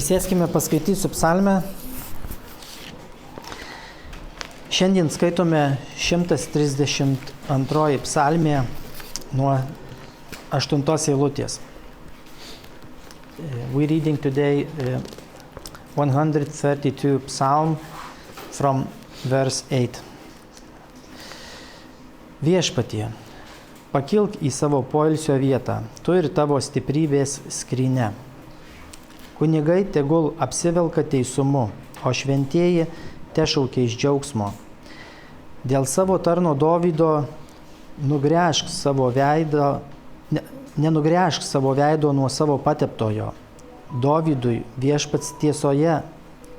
Prisėskime, paskaitysiu psalmę. Šiandien skaitome 132 psalmė nuo 8 eilutės. We reading today 132 psalm from verse 8. Viešpatie, pakilk į savo poilsio vietą, tu ir tavo stiprybės skrynia. Kunigai tegul apsivelka teisumu, o šventieji tešaukia iš džiaugsmo. Dėl savo tarno Dovydo nenugręžk savo veido nuo savo pateptojo. Dovydui viešpats tiesoje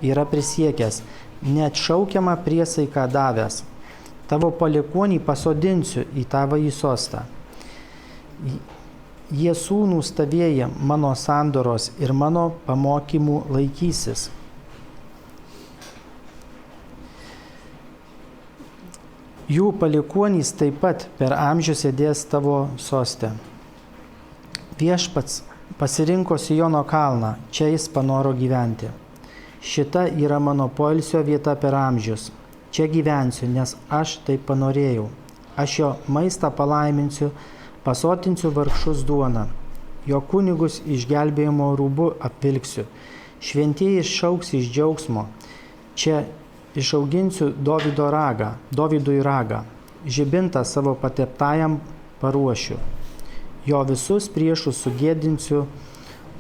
yra prisiekęs, neatšaukiamą priesaiką davęs. Tavo palikuonį pasodinsiu į tavąjį sostą. Jie sūnūs tavieji mano sandoros ir mano pamokymų laikysis. Jų palikuonys taip pat per amžius sėdės tavo soste. Viešpats pasirinko Siono kalną, čia jis panoro gyventi. Šita yra mano poilsio vieta per amžius. Čia gyvensiu, nes aš taip panorėjau. Aš jo maistą palaiminsiu, pasotinsiu vargšus duoną. Jo kunigus išgelbėjimo rūbu apvilksiu. Šventieji šauks iš džiaugsmo. Čia išauginsiu Dovydui ragą. Žibintą savo pateptajam paruošiu. Jo visus priešus sugėdinsiu,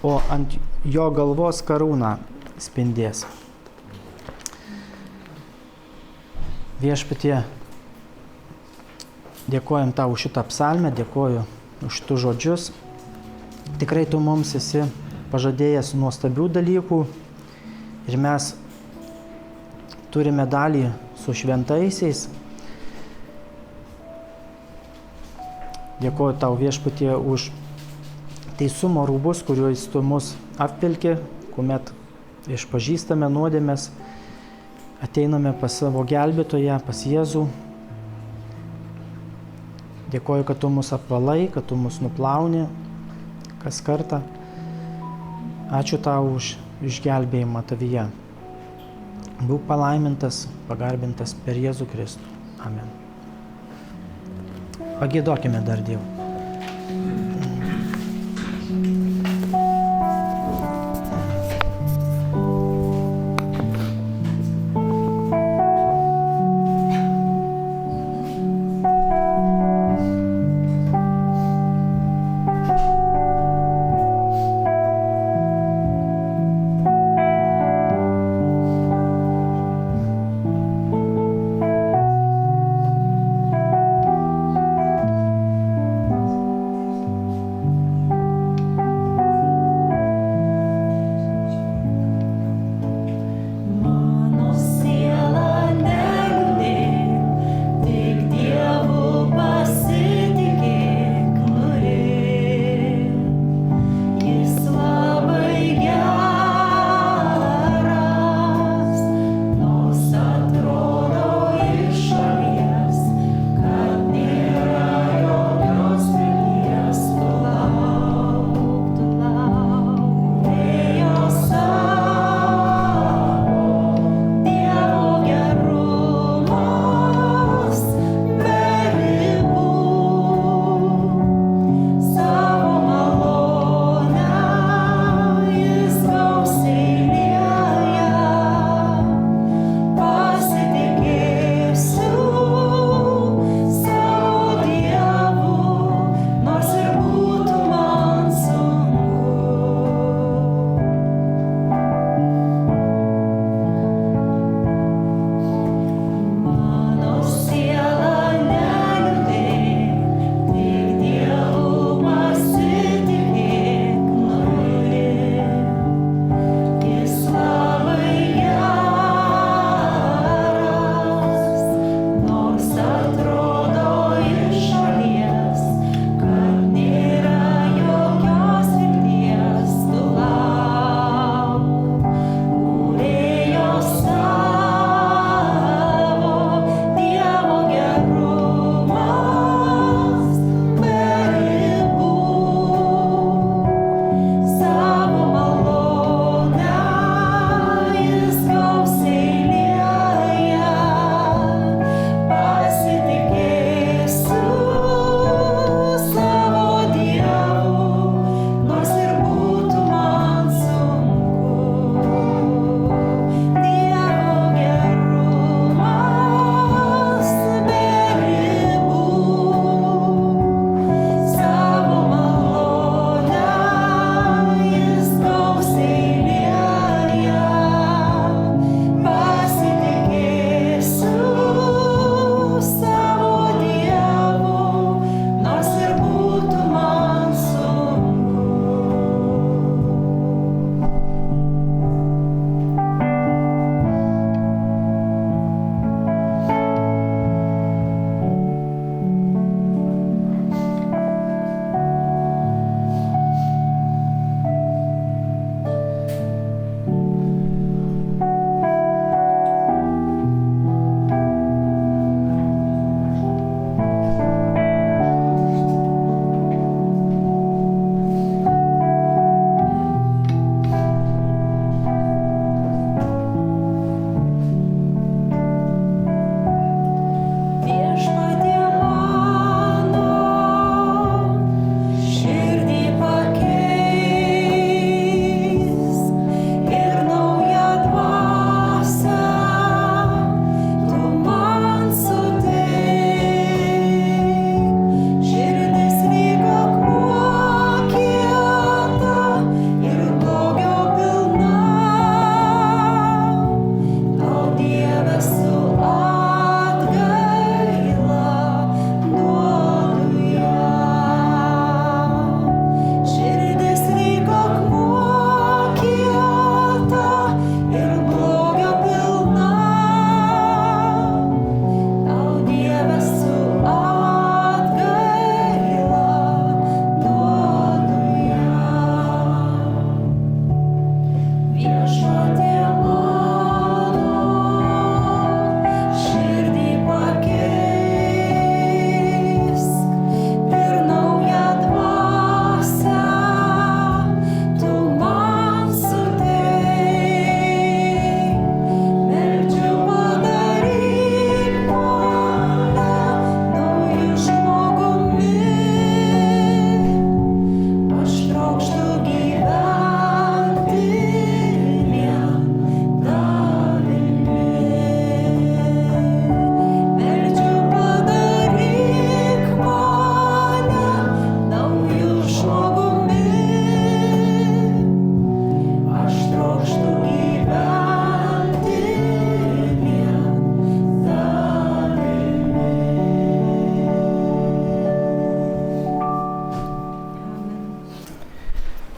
o ant jo galvos karūna spindės. Viešpatie, dėkojam tau už šitą psalmę, dėkoju už tų žodžius. Tikrai tu mums esi pažadėjęs nuostabių dalykų ir mes turime dalį su šventaisiais. Dėkoju tau, Viešpatie, už teisumo rūbus, kuriuos tu mus apvilki, kuomet išpažįstame nuodėmes, ateiname pas savo gelbėtoją, pas Jėzų. Dėkoju, kad tu mus apvalai, kad tu mus nuplauni kas kartą. Ačiū tau už išgelbėjimą tavyje. Būk palaimintas, pagarbintas per Jėzų Kristų. Amen. Pagiedokime dar Dievui.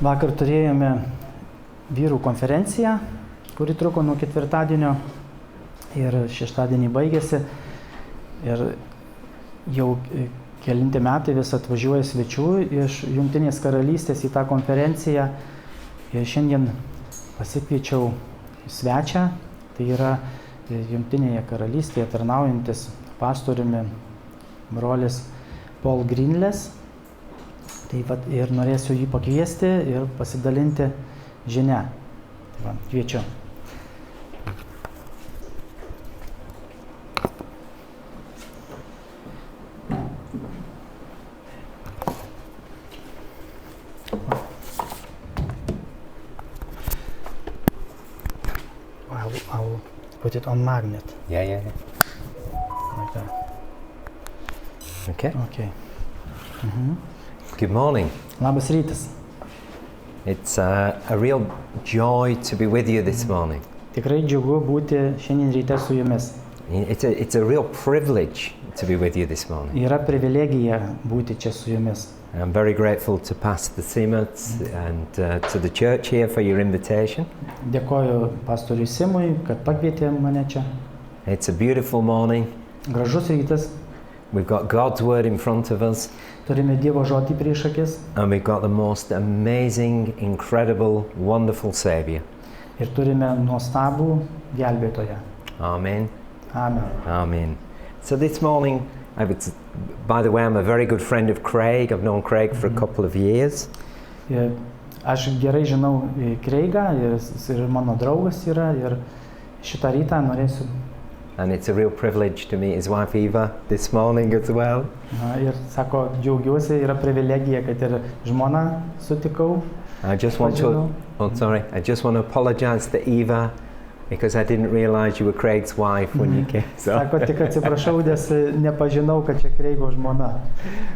Vakar turėjome vyrų konferenciją, kuri truko nuo ketvirtadienio ir šeštadienį baigėsi. Ir jau kelinti metai vis atvažiuoja svečių iš Jungtinės karalystės į tą konferenciją. Ir šiandien pasikviečiau svečią, tai yra Jungtinėje karalystėje tarnaujantis pastoriumi brolis Paul Greenless. Tai vat, ir norėsiu jį pakviesti ir pasidalinti žinia. Tai va, kviečiu. I'll put it on magnet. Yeah. Like that. Okay. Okay. Good morning. Labas rytas. It's a real joy to be with you this morning. Tikrai džiugu būti šiandien ryte su jumis. It's a real privilege to be with you this morning. Yra privilegija būti čia su jumis. I'm very grateful to Pastor Simons and to the church here for your invitation. Dėkoju pastoriui Simui, kad pakvietė mane čia. It's a beautiful morning. Gražus rytas. We've got God's word in front of us. Turime Dievo žodį prieš akis. And we've got the most amazing, incredible, wonderful Savior. Ir turime nuostabų gelbėtoją. Amen. Amen. Amen. So this morning, by the way, I'm a very good friend of Craig. I've known Craig for a couple of years. Aš gerai žinau Kreigą, jis ir mano draugas yra, ir šitą rytą norėsiu. And it's a real privilege to meet his wife Eva this morning as well. Ir sako, džiaugiuosi, yra privilegija, kad ir žmoną sutikau. I just want to apologize to Eva because I didn't realize you were Craig's wife when you came. Sako, tik atsiprašau, nes nepažinau, kad čia Kreigo žmona.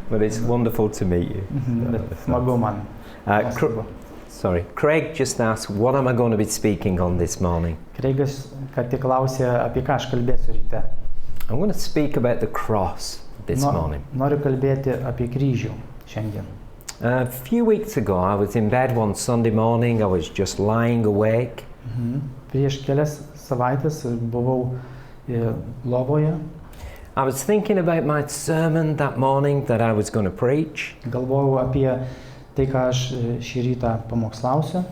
But it's wonderful to meet you. Smagu man. Craig just asked, what am I going to be speaking on this morning? Kreigas, kad tik klausė, apie ką aš kalbėsiu ryte. I'm going to speak about the cross this morning. Noriu kalbėti apie kryžių šiandien. A few weeks ago, I was in bed one Sunday morning. I was just lying awake. Prieš kelias savaitės buvau lovoje. I was thinking about my sermon that morning that I was going to preach. Galvojau apie tai, ką aš šį rytą pamokslausiu.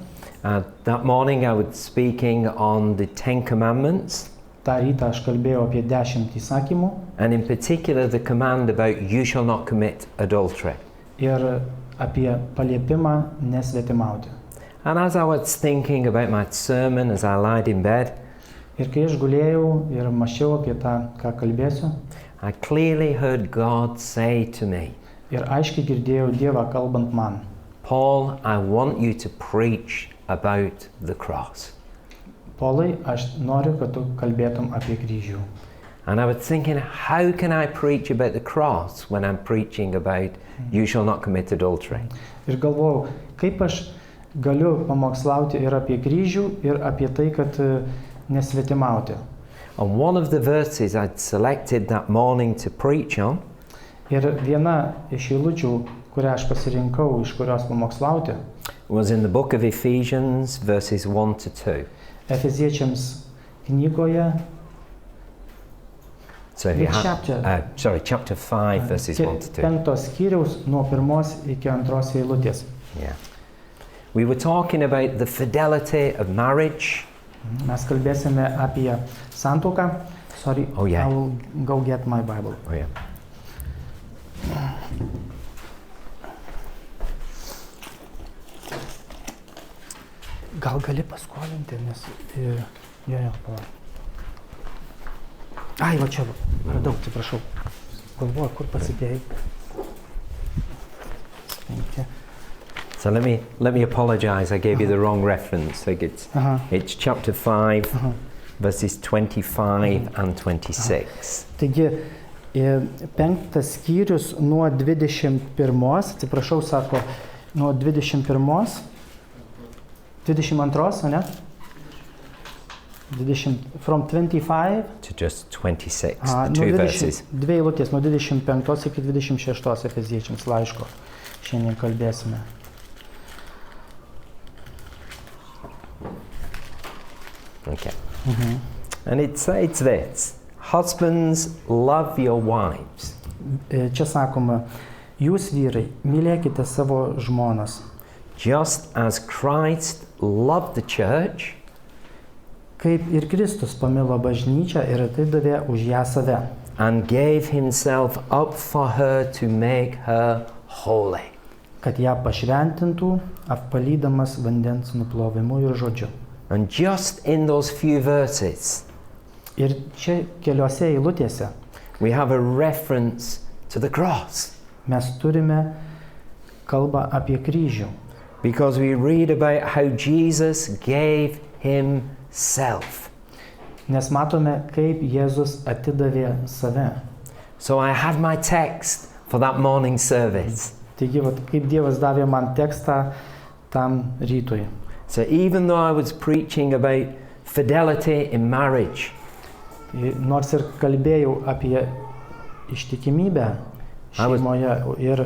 That morning I was speaking on the 10 Commandments. Ta rytą aš kalbėjau apie 10 įsakymų. And in particular the command about you shall not commit adultery. Ir apie paliepimą nesvetimauti. And as I was thinking about my sermon as I lied in bed, ir kai aš gulėjau ir mąsčiau apie tą, ką kalbėsiu, I clearly heard God say to me, ir aiškiai girdėjau Dievą kalbant man, Paul, I want you to preach about the cross. Paulai, aš noriu, kad tu kalbėtum apie kryžių. And I was thinking, how can I preach about the cross when I'm preaching about you shall not commit adultery? Ir galvojau, kaip aš galiu pamokslauti ir apie kryžių, ir apie tai, kad nesvetimauti. And one of the verses I'd selected that morning to preach on Ir viena iš eilučių, kurią aš pasirinkau, iš kurios pamokslauti, was in the book of Ephesians, verses 1 to 2. Efeziečiams knygoje, So if you chapter 5, verses 1 to 2. 5 skyriaus nuo 1 iki 2 eilutės. Yeah. We were talking about the fidelity of marriage. Mes kalbėsime apie santuoką. Sorry, Oh, yeah. I will go get my Bible. Oh yeah. Gal gali paskolinti, nes... Jo, palauk. Ai, va čia, radau, atsiprašau. Galvoju, kur pasidėjai. So let me apologize. I gave you the wrong reference. Like it's chapter 5, verses 25 and 26. Taigi, 5 skyrius nuo 21, atsiprašau, sako, nuo 21, 22, ne? 20, from 25 to just 26, nuo two verses. Dvi eilutės, nuo 25 iki 26 Efeziečiams laiško. Šiandien kalbėsime. Okay. And it says this, husbands, love your wives. Čia sakoma, jūs vyrai, mylėkite savo žmonas, Just as Christ loved the church kaip ir Kristus pamilo bažnyčią ir atidavė už ją save, and gave himself up for her to make her holy. kad ją pašventintų, apvalydamas vandens nuplovimu ir žodžiu. And just in those few verses, Ir čia keliose eilutėse we have a reference to the cross. mes turime kalbą apie kryžių, Because we read about how Jesus gave himself. nes matome, kaip Jėzus atidavė save. So I have my text for that morning service. Taigi, vat, kaip Dievas davė man tekstą tam rytui. So even though I was preaching about fidelity in marriage, Nors ir kalbėjau apie ištikimybę šeimoje ir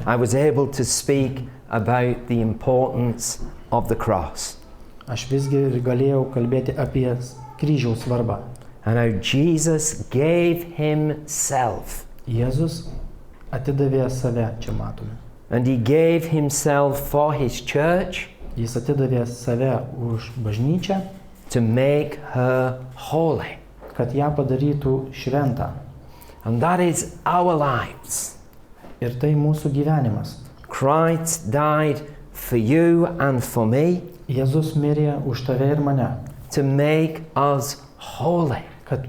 I was able to speak about the importance of the cross aš visgi ir galėjau kalbėti apie kryžiaus svarbą. and how Jesus gave himself. Jėzus atidavė save, čia matome. And he gave himself for his church Jis atidavė save už bažnyčią, to make her holy. kad ją padarytų šventą. And that is our lives. Ir tai mūsų gyvenimas. Christ died for you and for me Jėzus mirė už tave ir mane, to make us holy. kad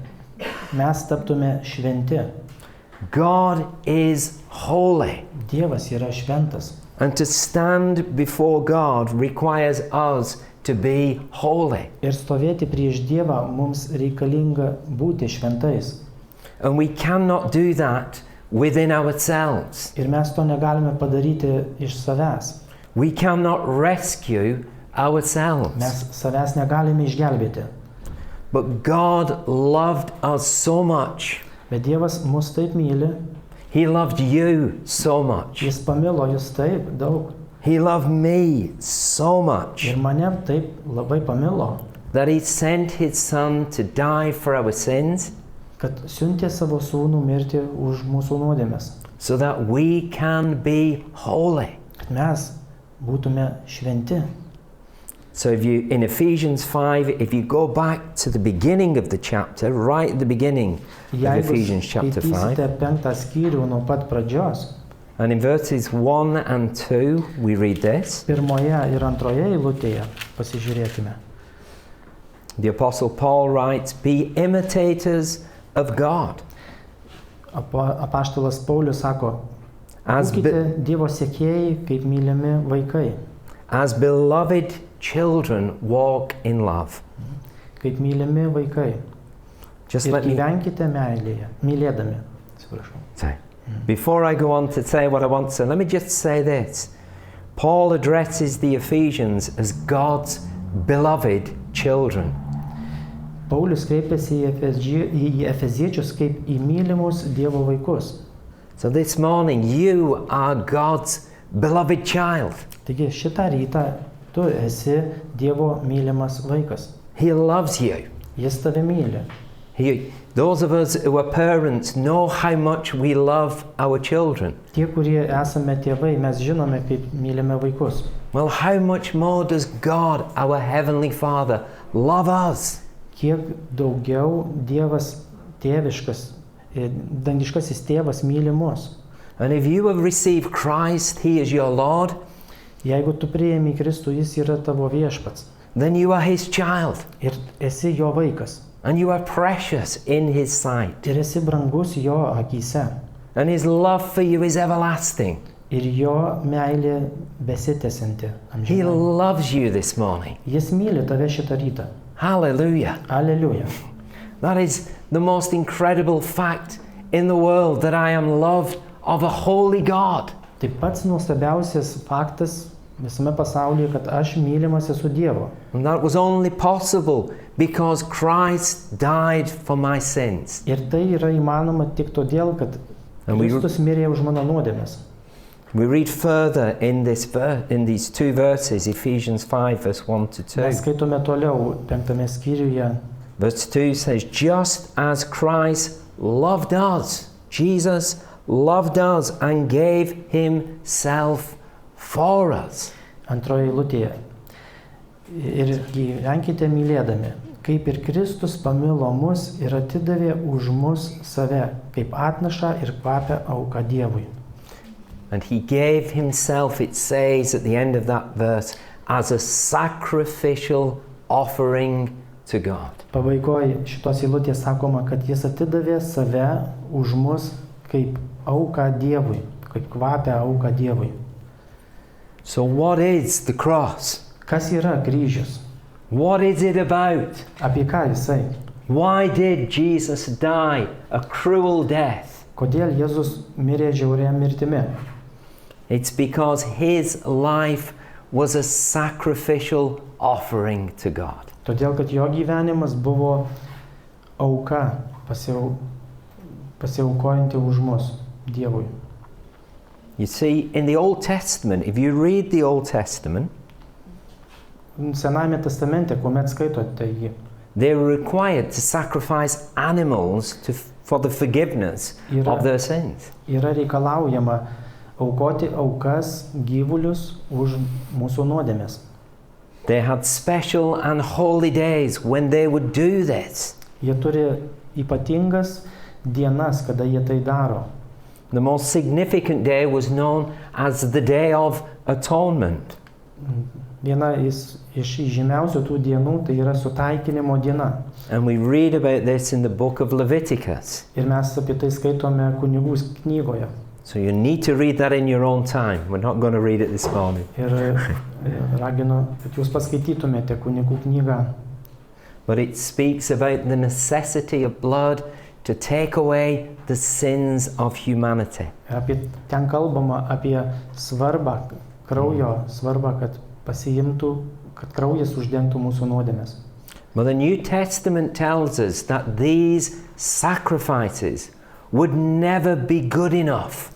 mes taptume šventi. God is holy. Dievas yra šventas. And to stand before God requires us to be holy. Ir stovėti prieš Dievą mums reikalinga būti šventais. And we cannot do that within ourselves. Ir mes to negalime padaryti iš savęs. We cannot rescue ourselves. Mes savęs negalime išgelbėti. But God loved us so much. Bet Dievas mus taip myli, He loved you so much. Jis pamilo jūs taip daug. He loved me so much Ir mane taip labai pamilo, that He sent His Son to die for our sins kad siuntė savo sūnų mirti už mūsų nuodėmes. so that we can be holy. Kad mes būtume šventi. So if you, in Ephesians 5, if you go back to the beginning of the chapter, right at the beginning of Jeigu Ephesians chapter 5, skaitysite 5 skyrių nuo pat pradžios, and in verses 1 and 2, we read this. pirmoje ir antroje eilutėje pasižiūrėkime. The Apostle Paul writes, be imitators of God. Apaštalas Paulius sako, As, būkite Dievo sekėjai, kaip mylimi vaikai, as beloved children walk in love. kaip mylimi vaikai. Just Ir let me gyvenkite meilėje, mylėdami. Atsiprašau. say, before I go on to say what I want to say, let me just say this. Paul addresses the Ephesians as God's beloved children. Paulius kreipiasi į Efeziečius kaip į mylimus Dievo vaikus. So this morning, you are God's beloved child. Taigi šitą rytą tu esi Dievo mylimas vaikas. He loves you. Jis tave myli. Those of us who are parents know how much we love our children. Tie, kurie esame tėvai, mes žinome, kaip mylime vaikus. Well, how much more does God, our Heavenly Father, love us? Kiek daugiau Dievas tėviškas, dangiškasis tėvas myli mus. And if you have received Christ, He is your Lord, Jeigu tu priimi Kristų, jis yra tavo viešpats. then you are His child. Ir esi jo vaikas. And you are precious in His sight. Ir esi brangus jo akyse. And His love for you is everlasting. Ir jo meilė besitęsianti He amžinai. loves you this morning. Jis myli tave šitą rytą. Hallelujah. Aleliuja. That is the most incredible fact in the world, that I am loved of a holy God. Tai pats nuostabiausias faktas visame pasaulyje, kad aš mylimas esu Dievo. And that was only possible because Christ died for my sins. Ir tai yra įmanoma tik todėl, kad And we- Kristus mirė už mano nuodėmes. We read further in these two verses, Ephesians 5, verse 1 to 2. Mes skaitome toliau 5 skyriuje. Verse 2 says, just as Christ loved us, Jesus loved us and gave himself for us. Antroje eilutėje. Ir gyvenkite mylėdami, kaip ir Kristus pamilo mus ir atidavė už mus save, kaip atnašą ir kvapią auką Dievui. And he gave himself, it says at the end of that verse, as a sacrificial offering to God. Pabaigoje šitos eilutės sakoma, kad jis atidavė save už mus kaip auką Dievui, kaip kvapią auką Dievui. So what is the cross? Kas yra kryžius? What is it about? Apie ką jisai? Why did Jesus die a cruel death? Kodėl Jėzus mirė žiauria mirtimi? It's because his life was a sacrificial offering to God. Todėl, kad jo gyvenimas buvo auka, pasiaukojanti už mus, Dievui. You see, in the Old Testament, if you read the Old Testament, Senajame testamente, kuomet skaitote jį, they were required to sacrifice animals for the forgiveness of their sins. Yra reikalaujama aukoti aukas gyvulius už mūsų nuodėmes. They had special and holy days when they would do this. Jie turi ypatingas dienas, kada jie tai daro. The most significant day was known as the Day of Atonement. Viena iš žymiausių tų dienų tai yra sutaikinimo diena. And we read about this in the book of Leviticus. Ir mes apie tai skaitome kunigų knygoje. So you need to read that in your own time. We're not going to read it this morning. Ir raginu, kad jūs paskaitytumėte kunigų knygą. But it speaks about the necessity of blood to take away the sins of humanity. Ten kalbama apie svarbą, kraujo svarbą, kad pasiimtų, kad kraujas uždengtų mūsų nuodėmes. But the New Testament tells us that these sacrifices would never be good enough.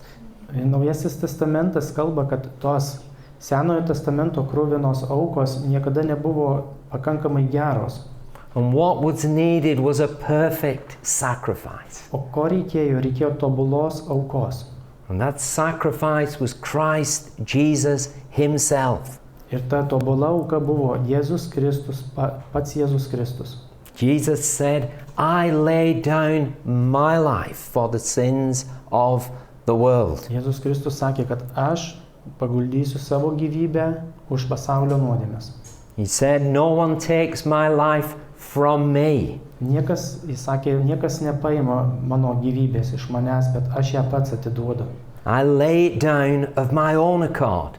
Naujasis testamentas kalba, kad tos Senojo testamento kruvinos aukos niekada nebuvo pakankamai geros. And what was needed was a perfect sacrifice. O ko reikėjo? Reikėjo tobulos aukos. And that sacrifice was Christ Jesus himself. Ir ta tobula auka buvo Jėzus Kristus, pats Jėzus Kristus. Jesus said, I lay down my life for the sins of the world. Jėzus Kristus sakė, kad aš paguldysiu savo gyvybę už pasaulio nuodėmes. He said, no one takes my life from me. Jis sakė, niekas nepaima mano gyvybės iš manęs, bet aš ją pats atiduodu. I lay it down of my own accord.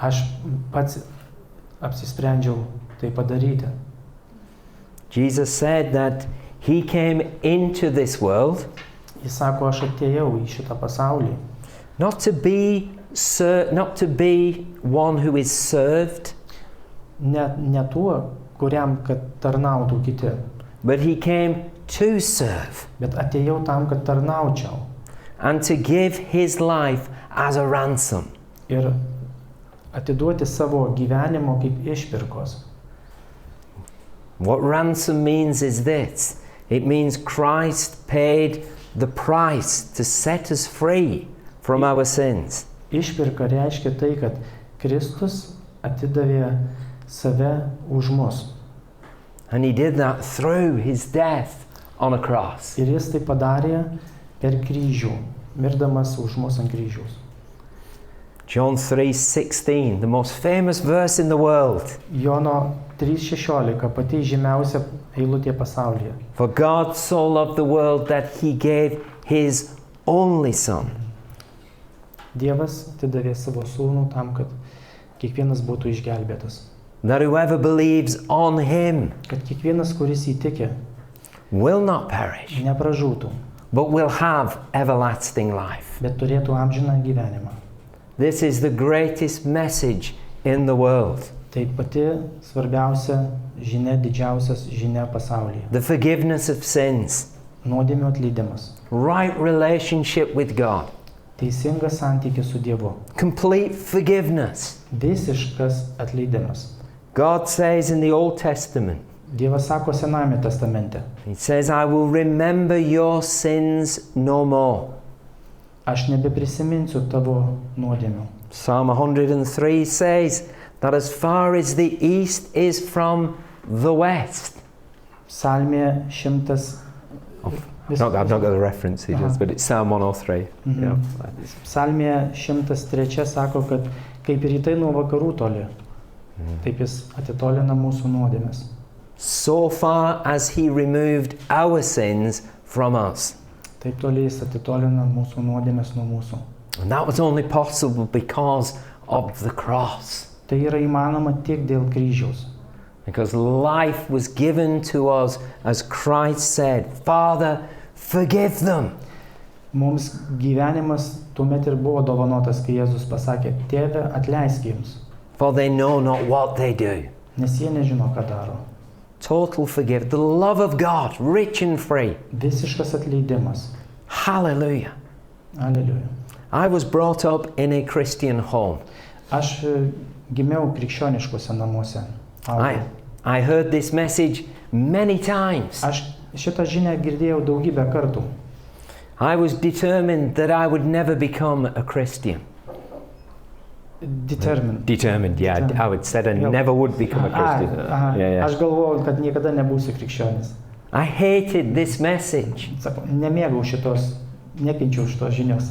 Aš pats apsisprendžiau tai padaryti. Jesus said that he came into this world. Jis sako, aš atėjau į šitą pasaulį. Not to be one who is served. Ne tuo, kuriam kad tarnautų kiti. But he came to serve. Bet atėjau tam, kad tarnaučiau. And to give his life as a ransom. Ir atiduoti savo gyvenimo kaip išpirkos. What ransom means is this. It means Christ paid the price to set us free from our sins. Išpirka reiškia tai, kad Kristus atidavė save už mus. And he did that through his death on a cross. Ir jis tai padarė per kryžių, mirdamas už mus ant kryžiaus. John 3:16, the most famous verse in the world. Jono 3:16, pati žymiausia eilutė pasaulyje. For God so loved the world that he gave his only son. Dievas atidavė savo sūnų tam, kad kiekvienas būtų išgelbėtas. That whoever believes on him Kad kiekvienas, kuris įtikė, will not perish, nepražūtų, but will have everlasting life. bet turėtų amžiną gyvenimą. This is the greatest message in the world. Tai pati svarbiausia žinia, didžiausias žinia pasaulyje. The forgiveness of sins, Nuodėmių atleidimas, right relationship with God, Teisingas santykis su Dievu. Complete forgiveness. Visiškas atleidimas. God says in the Old Testament, Dievas sako Senajame testamente. He says, I will remember your sins no more. Aš nebeprisiminsiu tavo nuodėmių. Psalm 103 says that as far as the east is from the west. Psalmė 100. I've not got the references, but it's Psalm 103. Yeah. Psalmė 103 sako, kad kaip rytai nuo vakarų toli, taip jis atitolina mūsų nuodėmes. So far as he removed our sins from us. Taip toli jis atitolina mūsų nuodėmes nuo mūsų. And that was only possible because of the cross. Tai yra įmanoma tik dėl kryžiaus. Because life was given to us as Christ said, Father, forgive them. Mums gyvenimas tuomet ir buvo dovanotas, kai Jėzus pasakė, Tėve, atleisk jiems. For they know not what they do. Nes jie nežino, ką daro. Total forgiveness. The love of God, rich and free. Visiškas atleidimas. Hallelujah. Aleliuja. I was brought up in a Christian home. Aš gimiau krikščioniškuose namuose. I heard this message many times. Aš šitą žinią girdėjau daugybę kartų. I was determined that I would never become a Christian. Determined, yeah. I would said I never would become a Christian. Yeah. Aš galvojau, kad niekada nebūsiu krikščionis. I hated this message. Sakau, nemėgau šitos, nekenčiau šitos žinios.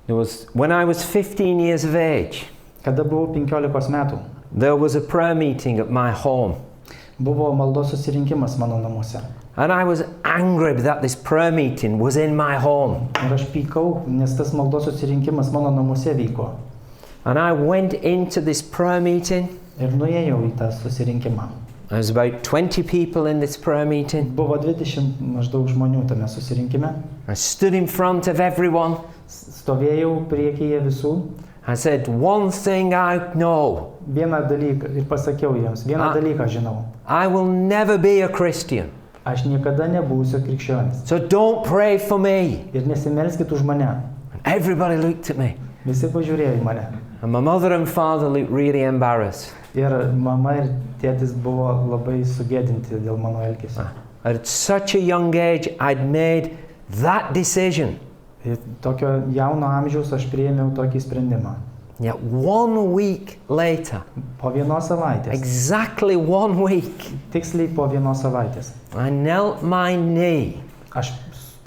It was when I was 15 years of age. Kada buvau 15 metų. There was a prayer meeting at my home. Buvo maldos susirinkimas mano namuose. And I was angry that this prayer meeting was in my home. Ir aš pykau, nes tas maldos susirinkimas mano namuose vyko. And I went into this prayer meeting. Ir nuėjau į tą susirinkimą. There was about 20 people in this prayer meeting. Buvo 20 maždaug žmonių tame susirinkime. I stood in front of everyone. Stovėjau priekyje visų. I said, one thing I know. Vieną dalyką ir pasakiau jiems, vieną dalyką žinau. I will never be a Christian. Aš niekada nebūsiu krikščionis. So don't pray for me. Ir nesimelskit už mane. And everybody looked at me. Visi pažiūrėjo į mane. And my mother and father looked really embarrassed. Ir mama ir tėtis buvo labai sugėdinti dėl mano elgesio. At such a young age, I'd made that decision. Ir tokio jauno amžiaus aš priėmiau tokį sprendimą. Yet 1 week later, Po vienos savaitės, exactly 1 week, tiksliai po vienos savaitės, I knelt my knee, aš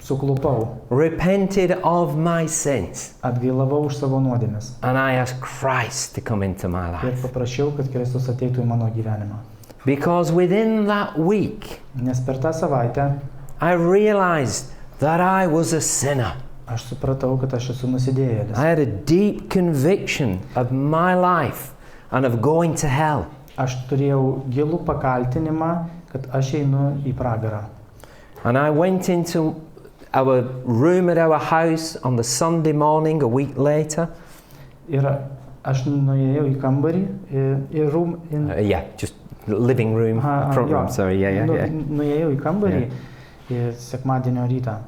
suklupau, repented of my sins, atgailavau už savo nuodėmes and I asked Christ to come into my ir life. paprašiau, kad Kristus ateitų į mano gyvenimą. Because within that week, Nes per tą savaitę I realized that I was a sinner. aš supratau, kad aš esu nusidėjėlis. I had a deep conviction of my life and of going to hell. Aš turėjau gilų pakaltinimą, kad aš einu į pragarą. And I went into our room at our house on the Sunday morning a week later. Ir aš nuėjau į kambarį, į room. Just living room, front room, sorry, yeah. Nuėjau į kambarį sekmadienio rytą.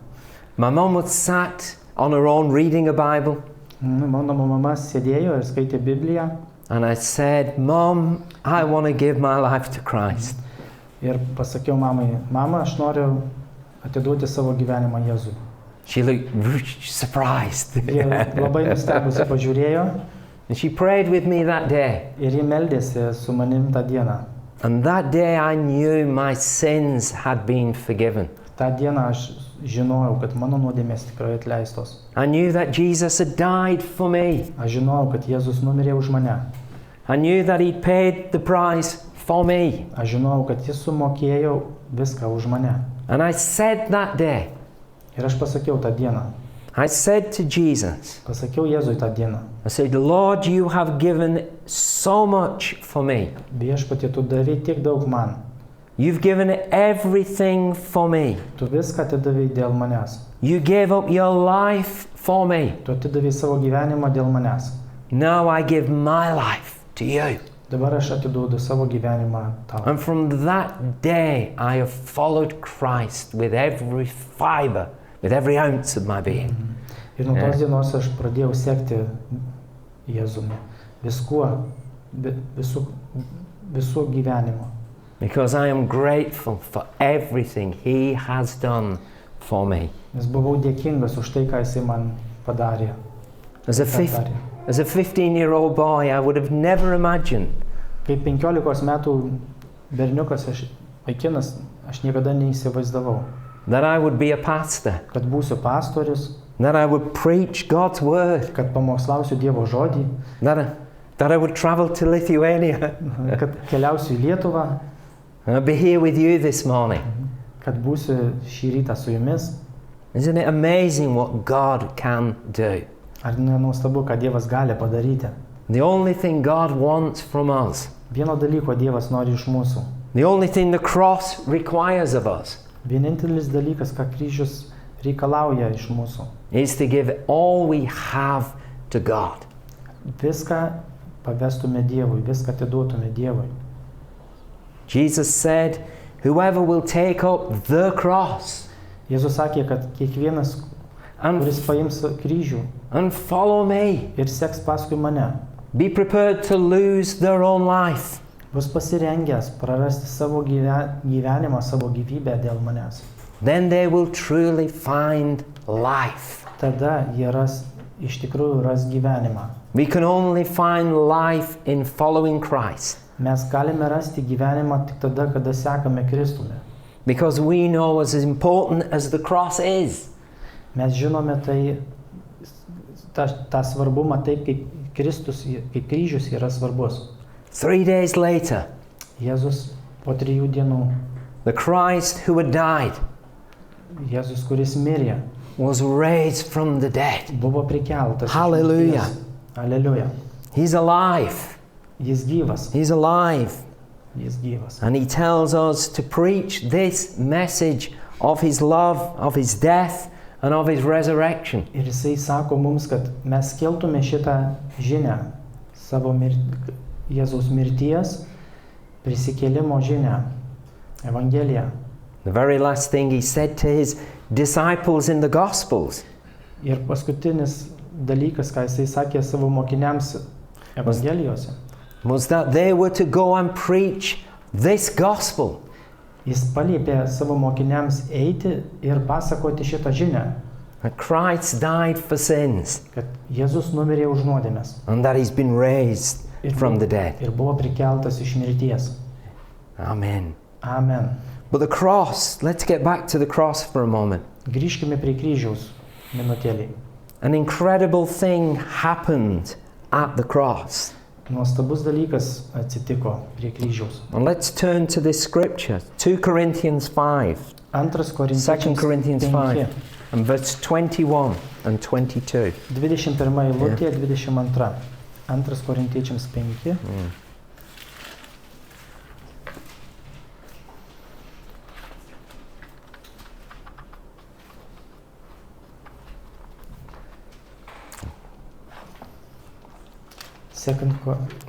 My mom was sat on her own reading a Bible. Mano mama sėdėjo ir skaitė Bibliją. And I said, Mom, I want to give my life to Christ. Ir pasakiau mamai, mama, aš noriu atiduoti savo gyvenimą Jėzui. She looked surprised. Ji labai nustebusi pažiūrėjo. And she prayed with me that day. Ir ji meldėsi su manim tą dieną. And that day I knew my sins had been forgiven. tą dieną aš žinojau, kad mano nuodėmės tikrai atleistos. I knew that Jesus had died for me. Aš žinojau, kad Jėzus numirė už mane. I knew that he'd paid the price for me. Aš žinojau, kad jis sumokėjo viską už mane. And I said that day, Ir aš pasakiau tą dieną. I said to Jesus, Pasakiau Jėzui tą dieną. I said, Lord, you have given so much for me. Viešpatie, tu davei tiek daug man. You've given everything for me. Tu viską atidavei dėl manęs. You gave up your life for me. Tu atidavei savo gyvenimą dėl manęs. Now I give my life to you. Dabar aš atiduodu savo gyvenimą tau. And from that day, I have followed Christ with every fiber, with every ounce of my being. Ir nuo tos dienos aš pradėjau sekti Jėzumi. Visų gyvenimo. Because I am grateful for everything He has done for me. Nes buvau dėkingas už tai, ką Jisai man padarė. As a 15-year-old boy, I would have never imagined Kaip 15 metų berniukas, vaikinas, aš niekada neįsivaizdavau, that I would be a pastor, kad būsiu pastorius, that I would preach God's word, kad pamokslausiu Dievo žodį, that I would travel to Lithuania, kad keliausiu į Lietuvą, and I'd be here with you this morning. kad būsiu šį rytą su jumis. Isn't it amazing what God can do? Ar nenuostabu, ką Dievas gali padaryti? The only thing God wants from us, Vieno dalyko Dievas nori iš mūsų. the only thing the cross requires of us, Vienintelis dalykas, ką kryžius reikalauja iš mūsų. is to give all we have to God. Viską pavestume Dievui, viską atiduotume Dievui. Jesus said, whoever will take up the cross Jėzus sakė, kad kiekvienas, and, kuris paims kryžių and follow me, ir seks paskui mane, be prepared to lose their own life. bus pasirengęs prarasti savo gyvenimą, savo gyvybę dėl manęs. Then they will truly find life. Tada jie iš tikrųjų ras gyvenimą. We can only find life in following Christ, Mes galime rasti gyvenimą tik tada, kada sekame Kristumi. because we know as important as the cross is, Mes žinome tą svarbumą taip, kaip Kristus, kaip kryžius yra svarbus. 3 days later, Jėzus po 3 dienų, the Christ who had died Jėzus, kuris mirė, was raised from the dead. buvo prikeltas. Hallelujah. Aleliuja. He's alive. Jis gyvas. He's alive. Jis gyvas. And he tells us to preach this message of his love, of his death, and of his resurrection. Ir jisai sako mums, kad mes skeltume šitą žinią, savo Jėzaus mirties, prisikėlimo žinią, Evangeliją. The very last thing he said to his disciples in the Gospels Ir paskutinis dalykas, ką jisai sakė savo mokiniams Evangelijose, was that they were to go and preach this gospel. jis paliepė savo mokiniams eiti ir pasakoti šitą žinią, That Christ died for sins kad Jėzus numirė už nuodėmes and that he's been raised from the dead. ir buvo prikeltas iš mirties. Amen. Amen. But the cross, let's get back to the cross for a moment. Grįžkime prie kryžiaus minutėlį. An incredible thing happened at the cross. Nuostabus dalykas atsitiko prie kryžiaus. And let's turn to this scripture, 2 Corinthians 5, 2 Corinthians 5, and verse 21 and 22. 21 eilutė, 22. 2 Korintiečiams 5.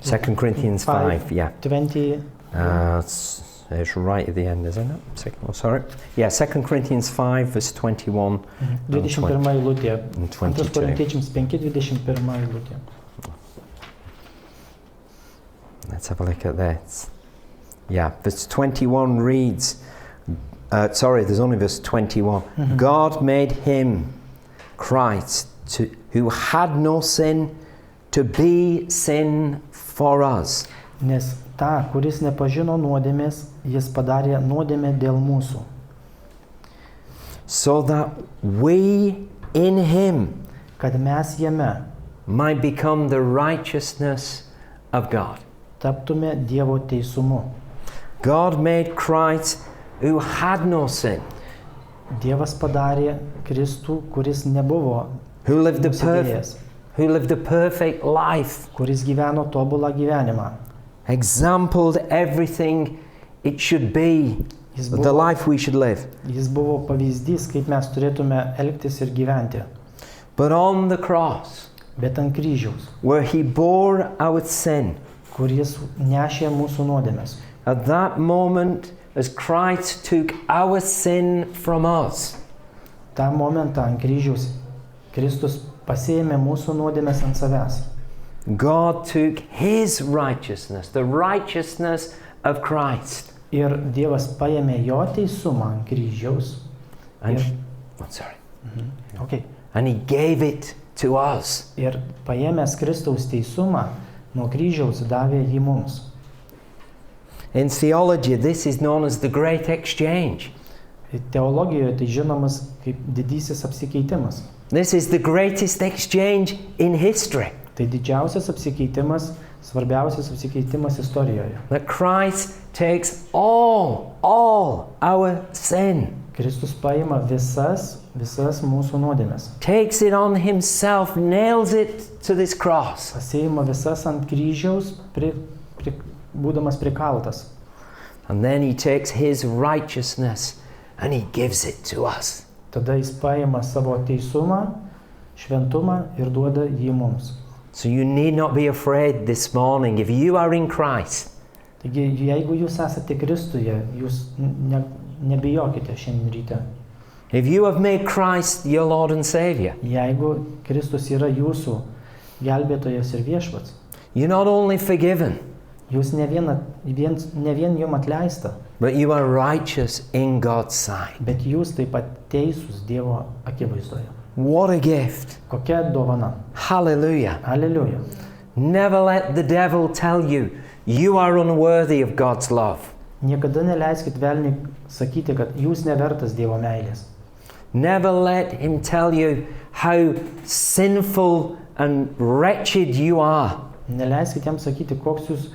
Second Corinthians 5, yeah. 20. It's right at the end, isn't it? Sorry. Yeah, 2 Corinthians 5, verse 21 21 eilutė. and 2 22. Korintiečiams 5, 21 eilutė. Let's have a look at this. Yeah, verse 21 reads, there's only verse 21. God made him, Christ, who had no sin, to be sin for us. Nes tą, kuris nepažino nuodėmės, jis padarė nuodėmę dėl mūsų. So that we in him Kad mes jame might become the righteousness of God. taptume Dievo teisumu. God made Christ who had no sin, Dievas padarė Kristų, kuris nebuvo who lived nusidėjęs, a perfect life, kuris gyveno tobulą gyvenimą. exampled everything it should be, Jis the buvo, life we should live. jis buvo pavyzdys, kaip mes turėtume elgtis ir gyventi. But on the cross, Bet ant kryžiaus, where he bore our sin, kur jis nešė mūsų nuodėmes. at that moment, as Christ took our sin from us, tą momentą ant kryžiaus Kristus pasiėmė mūsų nuodėmes ant savęs. God took his righteousness, the righteousness of Christ. Ir Dievas paėmė jo teisumą ant kryžiaus. And, Ir, okay. and he gave it to us. Ir paėmęs Kristaus teisumą nuo kryžiaus davė jį mums. In theology, this is known as the Great Exchange. Teologijoje tai žinomas kaip didysis apsikeitimas. This is the greatest exchange in history. Tai didžiausias apsikeitimas, svarbiausias apsikeitimas istorijoje. That Christ takes all our sin. Kristus paima visas mūsų nuodėmes. Takes it on himself, nails it to this cross. Pasiima visas ant kryžiaus, būdamas prikaltas. And then he takes his righteousness and he gives it to us. Tada jis paima savo teisumą, šventumą ir duoda jį mums. So you need not be afraid this morning if you are in Christ. Taigi, jeigu jūs esate Kristuje, jūs nebijokite šiandien ryte. If you have made Christ your Lord and Savior, Jeigu Kristus yra jūsų gelbėtojas ir viešpats, you're not only forgiven, jūs ne vien jum atleista, but you are righteous in God's sight. bet jūs taip pat teisūs Dievo akivaizdoje. What a gift. Kokia dovana. Hallelujah. Aleliuja. Never let the devil tell you you are unworthy of God's love. Niekada neleiskit velniui sakyti, kad jūs nevertas Dievo meilės. Never let him tell you how sinful and wretched you are. Neleiskit jam sakyti, koks jūs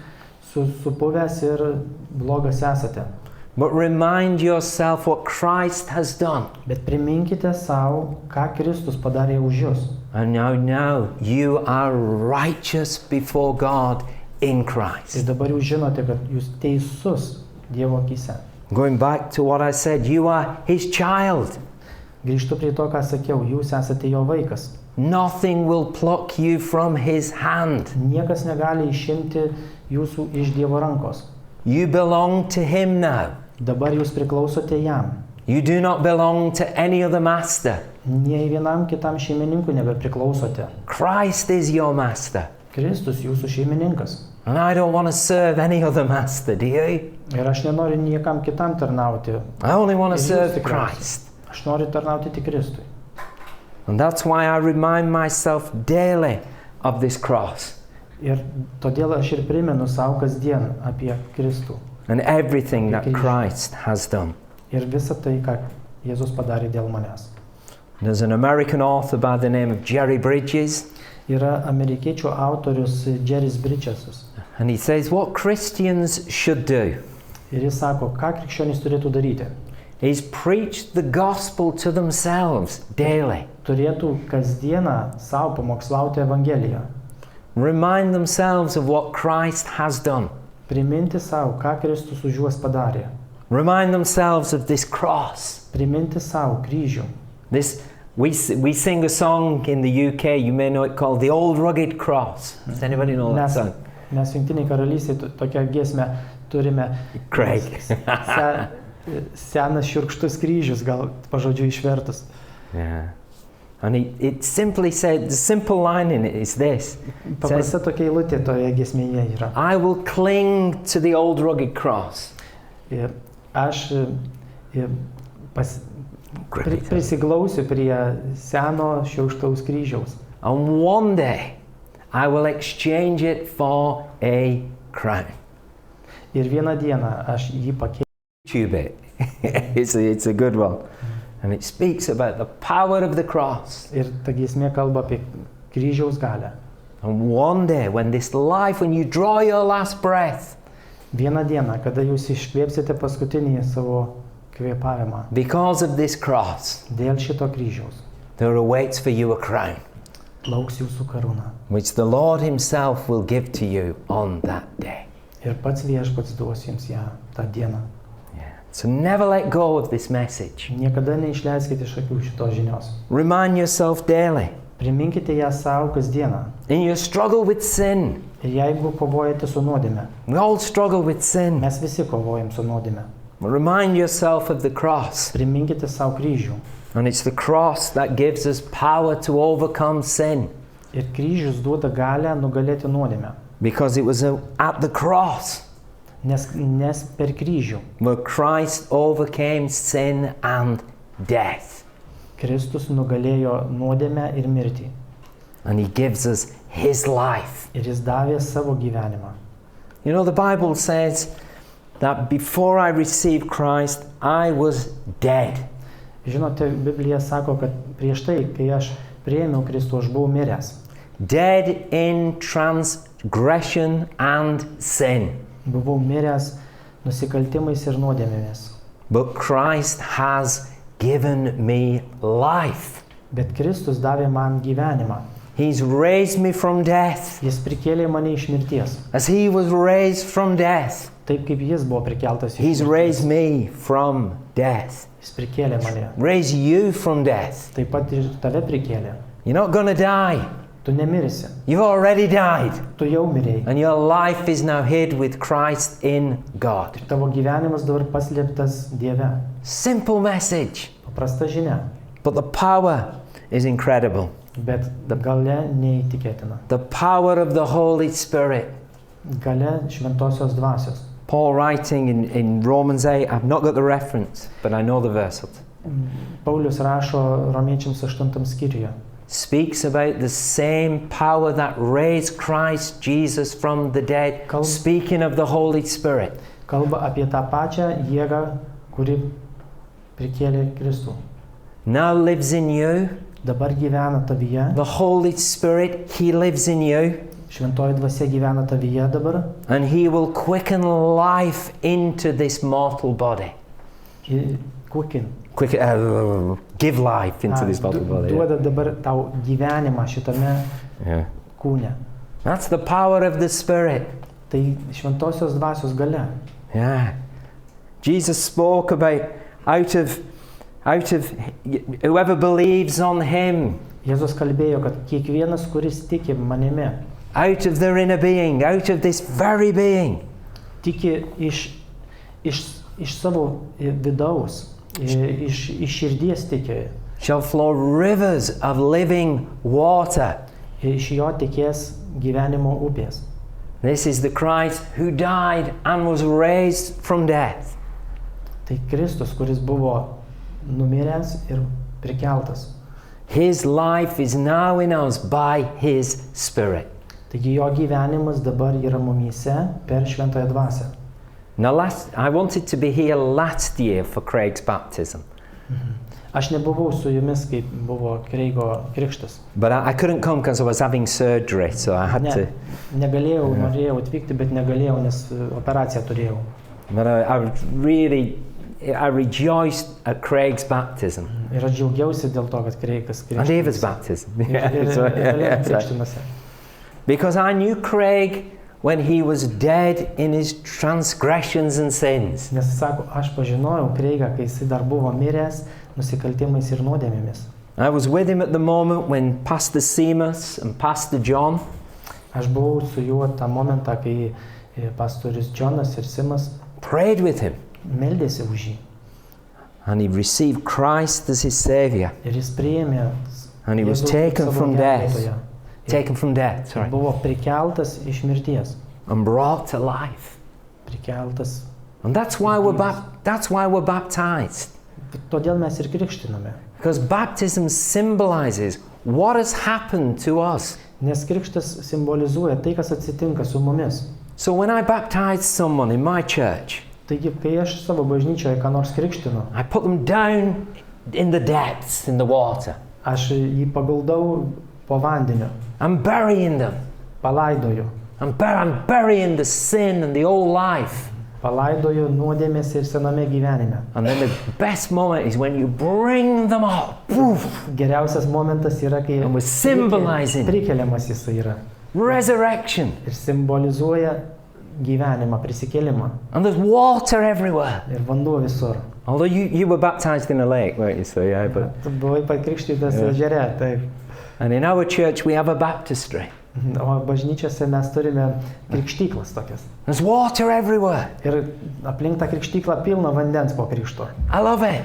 supuvęs ir blogas esate. But remind yourself what Christ has done. Bet priminkite savo, ką Kristus padarė už jūs. And now you are righteous before God in Ir Christ. dabar jūs žinote, kad jūs teisus Dievo akyse. Going back to what I said, you are his child. Grįžtu prie to, ką sakiau, jūs esate jo vaikas. Nothing will pluck you from his hand. Niekas negali išimti jūsų iš Dievo rankos. You belong to him now. Dabar jūs priklausote jam. You do not belong to any other master. Nei vienam kitam šeimininkui nebepriklausote. Christ is your master. Kristus jūsų šeimininkas. And I don't want to serve any other master, do you? Ir aš nenoriu niekam kitam tarnauti. I only want to Ir jūs serve tikriausiai. Christ. Aš noriu tarnauti tik Kristui. And that's why I remind myself daily of this cross Ir todėl aš ir primenu savo kasdien apie Kristų. and everything that Okay. Christ has done. Ir visą tai, ką Jėzus padarė dėl manęs. There's an American author by the name of Jerry Bridges, Yra amerikiečių autorius Jerry's Bridgesas. and he says what Christians should do Ir jis sako, ką krikščionys turėtų daryti. is preach the gospel to themselves daily. Turėtų kasdieną savo pamokslauti Evangeliją. Remind themselves of what Christ has done. Priminti savo, ką Kristus už juos padarė. Remind themselves of this cross. Priminti savo kryžių. This we sing a song in the UK, you may know it, called The Old Rugged Cross. Does anybody know that song? Mes Jungtinėje karalystėje tokią giesmę turime. Craig. Senas šiurkštus kryžius, gal pažodžiu išvertus. Yeah. And it simply said, the simple line in it is this. It says, Paprasta tokia eilutė toje giesmėje yra. I will cling to the old rugged cross. Ir aš prisiglausiu prie seno šiurkštaus kryžiaus. And one day I will exchange it for a crown. Ir vieną dieną aš jį pakeisiu. YouTube it. it's a good one. And it speaks about the power of the cross. Ir ta giesmė kalba apie kryžiaus galią. And one day when you draw your last breath, Vieną dieną, kada jūs iškvėpsite paskutinį savo kvėpavimą, because of this cross, dėl šito kryžiaus, there awaits for you a crown, lauks jūsų karūna. which the Lord himself will give to you on that day. Ir pats viešpats duos jums ją tą dieną. So never let go of this message. Niekada neišleiskite iš akių šitos žinios. Remind yourself daily. Priminkite ją savo kasdieną. In your struggle with sin, Ir jeigu kovojate su nuodėme, we all struggle with sin. mes visi kovojam su nuodėme. Remind yourself of the cross. Priminkite savo kryžių. And it's the cross that gives us power to overcome sin. Ir kryžius duoda galę nugalėti nuodėmę. Because it was at the cross Nes per kryžių where Christ overcame sin and death. Kristus nugalėjo nuodėmę ir mirtį. And he gives us his life. Ir jis davė savo gyvenimą. You know, the Bible says that before I received Christ, I was dead. Žinote, Biblija sako, kad prieš tai, kai aš priėmiau Kristų, aš buvau miręs. Dead in transgression and sin. Buvau miręs nusikaltimais ir nuodėmėmis. But Christ has given me life. Bet Kristus davė man gyvenimą. He's raised me from death. Jis prikėlė mane iš mirties. As he was raised from death, Taip kaip jis buvo prikeltas iš he's mirties. raised me from death. Jis prikėlė mane. Raise you from death. Taip pat ir tave prikėlė. You're not going to die. Tu nemirsi. You've already died. Tu jau mirėjai. And your life is now hid with Christ in God. Tavo gyvenimas dabar paslėptas Dieve. Simple message. Paprasta žinia. But the power is incredible. Bet galia neįtikėtina. The power of the Holy Spirit. Galia šventosios dvasios. Paul writing in Romans 8, I've not got the reference, but I know the verse. Paulius rašo Romiečiams 8 skyriuje. Speaks about the same power that raised Christ Jesus from the dead, speaking of the Holy Spirit. Kalba apie tą pačią jėgą, kuri prikėlė Kristų. Now lives in you. Dabar gyvena tavyje. The Holy Spirit, he lives in you. Šventoji dvasia gyvena tavyje dabar. And he will quicken life into this mortal body. Give life into this mortal body. Duoda dabar tau gyvenimą šitame kūne. That's the power of the Spirit. Tai šventosios dvasios galia. Yeah. Jesus spoke about out of whoever believes on him. Jėzus kalbėjo, kad kiekvienas, kuris tiki manimi, out of their inner being, out of this very being, tiki iš savo vidaus, iš širdies tiki, shall flow rivers of living water. Iš jo tekės gyvenimo upės. This is the Christ who died and was raised from death. Tai Kristus, kuris buvo numiręs ir prikeltas. His life is now in us by his Spirit. Taigi jo gyvenimas dabar yra mumyse per šventąją dvasią. Now I wanted to be here last year for Craig's baptism. Aš nebuvau su jumis, kai buvo Kreigo krikštas. But I couldn't come because I was having surgery, so I had to. Negalėjau, norėjau atvykti, bet negalėjau, nes operaciją turėjau. But I rejoiced at Craig's baptism. Ir aš džiaugiausi dėl to, kad Kreigas krikštas. And Eva's baptism. Krikštinuose. Because I knew Craig when he was dead in his transgressions and sins. Nes sako, aš pažinojau Kreigą, kai jis dar buvo miręs nusikaltimais ir nuodėmėmis. I was with him at the moment when Pastor Seamus and Pastor John Aš buvau su juo tą momentą, kai pastorius Jonas ir Simas prayed with him. Meldėsi už jį. And he received Christ as his Savior. Ir jis priėmė And he was Jėzų taken savo from death. gelbėtoją. Taken from death, sorry. Buvo prikeltas iš mirties. And brought to life. Prikeltas. And that's why we're baptized. Todėl mes ir krikštiname. Because baptism symbolizes what has happened to us. Nes krikštas simbolizuoja tai, kas atsitinka su mumis. So when I baptize someone in my church, Taigi, kai aš savo bažnyčioje ką nors krikštinu, I put them down in the depths, in the water. aš jį paguldau po vandeniu, I'm burying them. palaidoju. I'm burying the sin and the old life. Palaidoju nuodėmės ir sename gyvenime. And then the best moment is when you bring them up. Poof, Geriausias momentas yra, kai And we're symbolizing- prikeliamas jis yra. resurrection. Ir simbolizuoja gyvenimą, prisikėlimą. And there's water everywhere. Ir vanduo visur. Although you were baptized in a lake, weren't you? So yeah, but Tu buvai pakrikštytas Yeah. ežere, taip. and in our church we have a baptistry. O bažnyčiose mes turime krikštyklas tokias. There's water everywhere. Ir aplink tą krikštyklą pilna vandens po krikšto. I love it.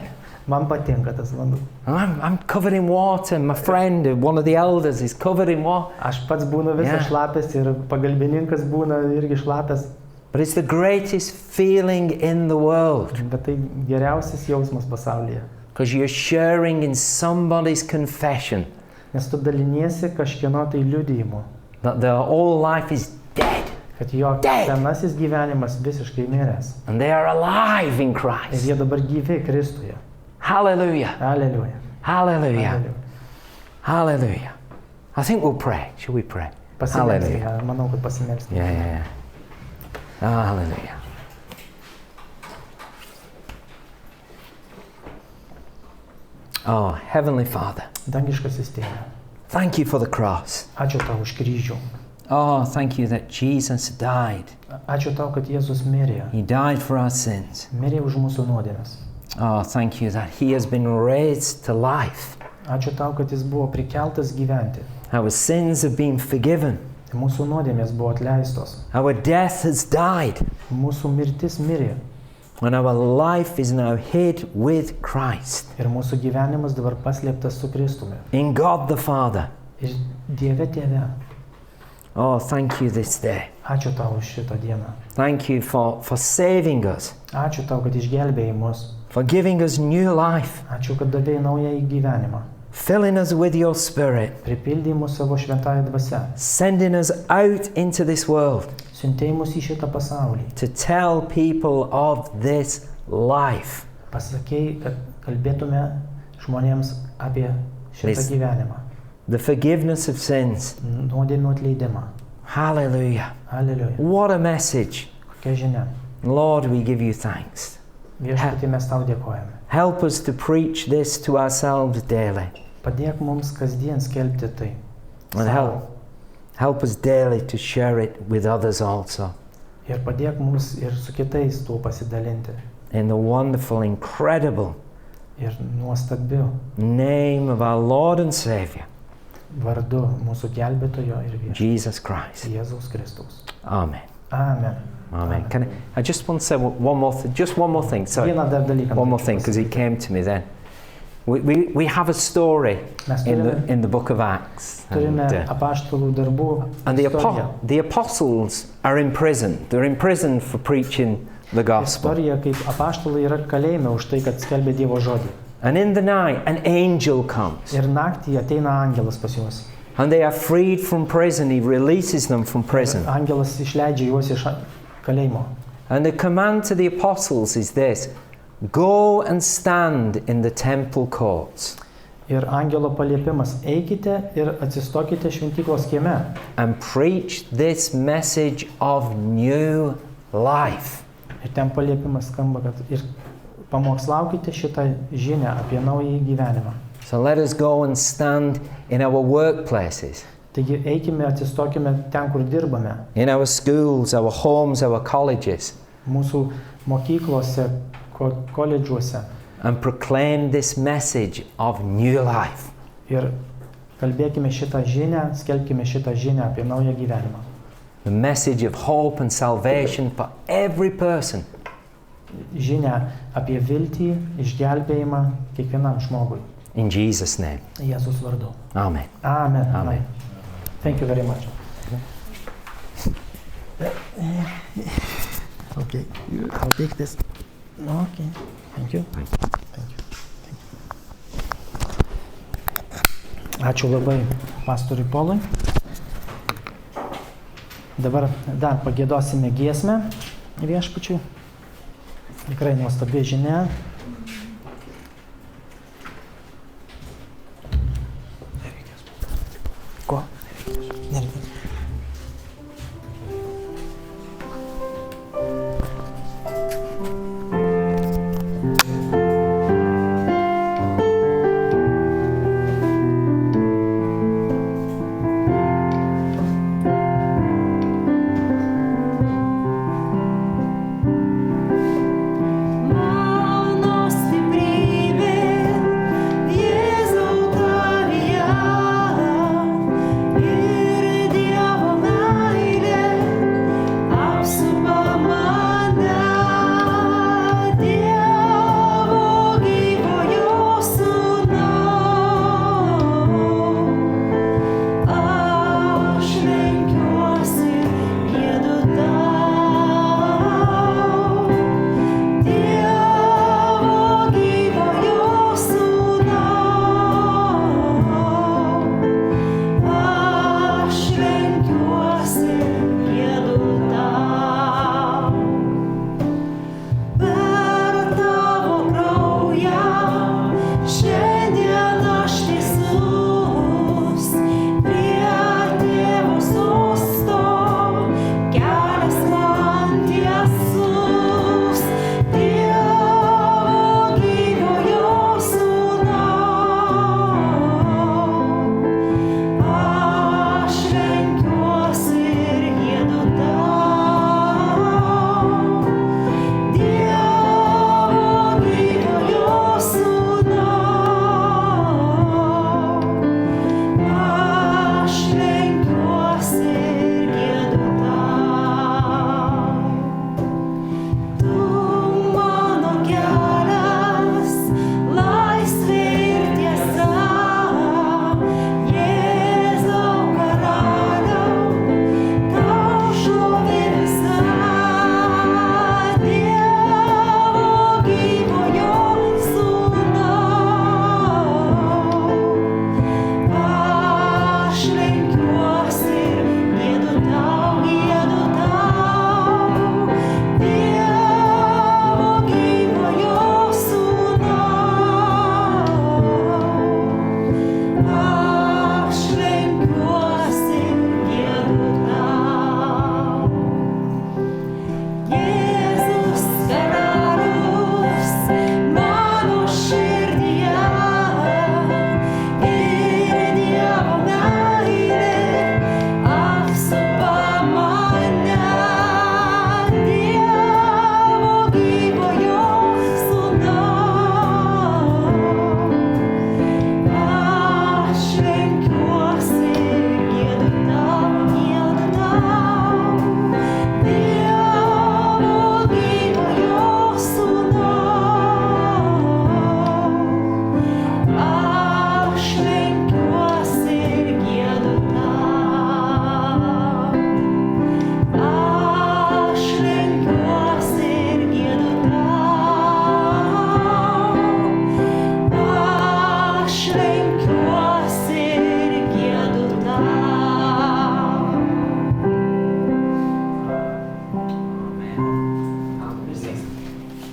Man patinka tas vanduo. I'm covered in water. My friend, one of the elders, is covered in water. Aš pats būnu visas Yeah. šlapęs ir pagalbininkas būna irgi šlapęs, But it's the greatest feeling in the world bet tai geriausias jausmas pasaulyje. because you're sharing in somebody's confession Nes tu daliniesi kažkieno tai liudijimu, that their whole life is dead kad jo Dead. senasis gyvenimas visiškai miręs. and they are alive in Ir Christ. jie dabar gyvi Kristuje. Hallelujah. Aleliuja. Hallelujah. Aleliuja. Hallelujah. I think we'll pray. Shall we pray? Hallelujah. Pasimelskime, manau, kad pasimelskime. Yeah. Hallelujah. Oh, Heavenly Father, Dangiškasis tėve, thank you for the cross. ačiū tau už kryžių. Oh, thank you that Jesus died. Ačiū tau, kad Jėzus mirė. He died for our sins. Mirė už mūsų nuodėmes. Oh, thank you that He has been raised to life. Ačiū tau, kad jis buvo prikeltas gyventi. Our sins have been forgiven. Mūsų nuodėmės buvo atleistos. Our death has died. Mūsų mirtis mirė. And our life is now hid with Christ Ir mūsų gyvenimas dabar paslėptas su Kristumi. in God the Father. Ir Dieve tėve, Oh, thank you this day. ačiū tau už šitą dieną. Thank you for saving us, Ačiū tau, kad išgelbėjai mus. for giving us new life, Ačiū, kad davėjai naują gyvenimą. filling us with your Spirit, Pripildei mus savo šventąją dvasią. sending us out into this world Siuntei mus į šitą pasaulį. to tell people of this life. Pasakei, kad kalbėtume žmonėms apie šitą This- gyvenimą. The forgiveness of sins. Nuodėmių atleidimą. Hallelujah. Aleliuja. What a message. Kokia žinia. Lord, we give you thanks. Viešpatie, mes tau dėkojame. Help us to preach this to ourselves daily. Padėk mums kasdien skelbti tai. And Sau. help us daily to share it with others also. Ir padėk mums ir su kitais tuo pasidalinti. In the wonderful, incredible Ir nuostabiu name of our Lord and Savior, vardu mūsų gelbėtojo ir viešpaties Jesus Christ. Jėzaus Kristaus. Amen. Amen. Amen. Can I just want to say one more thing? Just one more thing. Sorry. Vieną dar dalyką. One more norėčiau thing, because it pasakyti. came to me then. We have a story Mes in the book of Acts. turime And, apaštalų darbų and istoriją. the apostles are in prison. They're in prison for preaching the gospel. Istorija, kaip apaštalai yra kalėjime už tai, kad skelbė Dievo žodį. And in the night, an angel comes. Ir naktį ateina angelas pas juos. And they are freed from prison. He releases them from prison. Angelas išleidžia juos iš kalėjimo. And the command to the apostles is this: go and stand in the temple courts Ir angelo paliepimas: eikite ir atsistokite šventyklos kieme and preach this message of new life. ir ten paliepimas skamba, kad ir pamokslaukite šitą žinią apie naują gyvenimą. So let us go and stand in our workplaces, Taigi eikime, atsistokime ten, kur dirbame, in our schools, our homes, our colleges, mūsų mokyklose, koledžuose and proclaim this message of new life. ir kalbėkime šitą žinią, skelbkime šitą žinią apie naują gyvenimą. The message of hope and salvation for every person. Žinią apie viltį, išgelbėjimą kiekvienam žmogui. In Jesus' name. Jėzus vardu. Amen. Amen. Amen. Thank you very much. Okay, I'll take this. Okay, thank you. Thank you. Ačiū labai pastoriui Polui. Dabar dar pagėdosime giesmę viešpačiui. Tikrai nuostabi žinia.